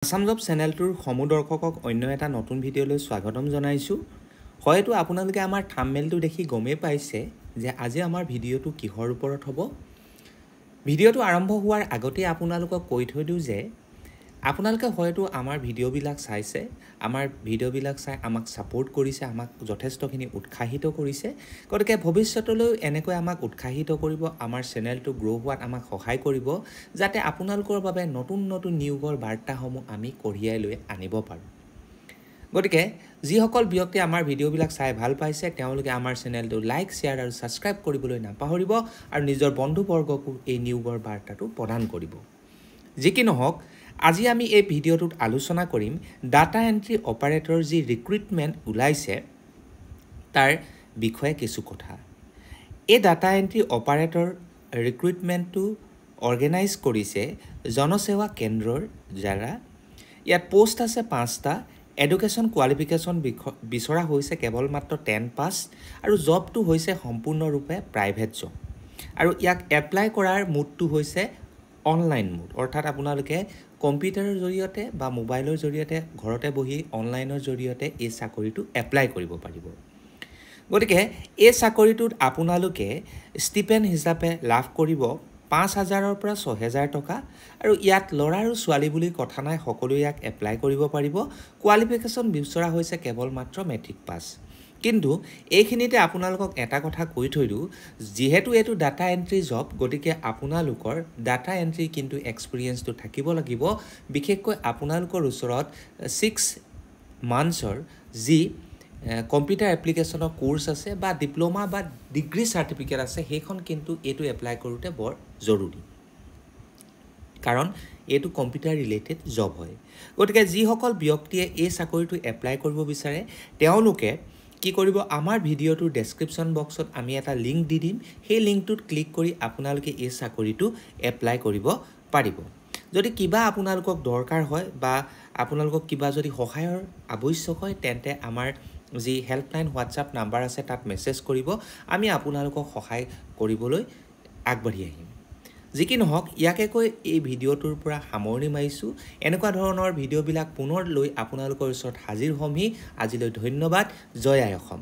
Assam job চেনেলটোৰ সমূহ দৰ্শকক অন্য এটা নতুন ভিডিঅ'লৈ স্বাগতম জনাইছোঁ। হয়তো আপোনালোকে আমাৰ থাম্বনেইলটো দেখি গমেই পাইছে যে আজি আমাৰ ভিডিঅ'টো কিহৰ ওপৰত হ'ব। ভিডিঅ'টো আৰম্ভ হোৱাৰ আগতে আপোনালোকক কৈ থৈ দিওঁ যে আপোনালোকে হয়তো আমাৰ ভিডিঅ'বিলাক চাইছে, আমাৰ ভিডিঅ'বিলাক চাই আমাক ছাপোৰ্ট কৰিছে, আমাক যথেষ্টখিনি উৎসাহিত কৰিছে। গতিকে ভৱিষ্যতলৈ এনেকৈ আমাক উৎসাহিত কৰিব, আমাৰ চেনেলটো গ্ৰ' হোৱাত আমাক সহায় কৰিব, যাতে আপোনালোকৰ বাবে নতুন নতুন নিয়োগৰ বাৰ্তাসমূহ আমি কঢ়িয়াই লৈ আনিব পাৰোঁ। গতিকে যিসকল ব্যক্তিয়ে আমাৰ ভিডিঅ'বিলাক চাই ভাল পাইছে তেওঁলোকে আমাৰ চেনেলটো লাইক, শ্বেয়াৰ আৰু ছাবস্ক্ৰাইব কৰিবলৈ নাপাহৰিব আৰু নিজৰ বন্ধুবৰ্গকো এই নিয়োগৰ বাৰ্তাটো প্ৰদান কৰিব। যি কি নহওক, আজি আমি এই ভিডিঅ'টোত আলোচনা কৰিম ডাটা এণ্ট্ৰি অপাৰেটৰ যি ৰিক্ৰুইটমেণ্ট ওলাইছে তাৰ বিষয়ে কিছু কথা। এই ডাটা এণ্ট্ৰি অপাৰেটৰ ৰিক্ৰুইটমেণ্টটো অৰ্গেনাইজ কৰিছে জনসেৱা কেন্দ্ৰৰ দ্বাৰা। ইয়াত পোষ্ট আছে 5টা। এডুকেশ্যন কোৱালিফিকেশ্যন বিচৰা হৈছে কেৱল মাত্ৰ 10 পাছ আৰু জবটো হৈছে সম্পূৰ্ণৰূপে প্ৰাইভেট জব। আৰু ইয়াক এপ্লাই কৰাৰ মোডটো হৈছে অনলাইন মোড, অৰ্থাৎ আপোনালোকে কম্পিউটাৰৰ জৰিয়তে বা মোবাইলৰ জৰিয়তে ঘৰতে বহি অনলাইনৰ জৰিয়তে এই চাকৰিটো এপ্লাই কৰিব পাৰিব। গতিকে এই চাকৰিটোত আপোনালোকে ষ্টিপেণ্ড হিচাপে লাভ কৰিব 5,000ৰ পৰা 6,000 টকা। আৰু ইয়াত ল'ৰা আৰু ছোৱালী বুলি কথা নাই, সকলোৱে ইয়াক এপ্লাই কৰিব পাৰিব। কোৱালিফিকেশ্যন বিচৰা হৈছে কেৱল মাত্ৰ মেট্ৰিক পাছ। কিন্তু এইখিনিতে আপোনালোকক এটা কথা কৈ থৈ দিওঁ, যিহেতু এইটো ডাটা এণ্ট্ৰি জব, গতিকে আপোনালোকৰ ডাটা এণ্ট্ৰি কিন্তু এক্সপিৰিয়েঞ্চটো থাকিব লাগিব। বিশেষকৈ আপোনালোকৰ ওচৰত 6 মান্থছৰ যি কম্পিউটাৰ এপ্লিকেশ্যনৰ কোৰ্চ আছে বা ডিপ্ল'মা বা ডিগ্ৰী চাৰ্টিফিকেট আছে, সেইখন কিন্তু এইটো এপ্লাই কৰোঁতে বৰ জৰুৰী, কাৰণ এইটো কম্পিউটাৰ ৰিলেটেড জব হয়। গতিকে যিসকল ব্যক্তিয়ে এই চাকৰিটো এপ্লাই কৰিব বিচাৰে তেওঁলোকে কি কৰিব, আমাৰ ভিডিঅ'টোৰ ডেছক্ৰিপশ্যন বক্সত আমি এটা লিংক দি দিম। সেই লিংকটোত ক্লিক কৰি আপোনালোকে এই চাকৰিটো এপ্লাই কৰিব পাৰিব। যদি কিবা আপোনালোকক দৰকাৰ হয় বা আপোনালোকক কিবা যদি সহায়ৰ আৱশ্যক হয়, তেন্তে আমাৰ যি হেল্পলাইন হোৱাটছআপ নাম্বাৰ আছে তাত মেছেজ কৰিব, আমি আপোনালোকক সহায় কৰিবলৈ আগবাঢ়ি আহিম। যি কি নহওক, ইয়াকে কৈ এই ভিডিঅ'টোৰ পৰা সামৰণি মাৰিছোঁ। এনেকুৱা ধৰণৰ ভিডিঅ'বিলাক পুনৰ লৈ আপোনালোকৰ ওচৰত হাজিৰ হ'মহি। আজিলৈ ধন্যবাদ। জয় আই অসম।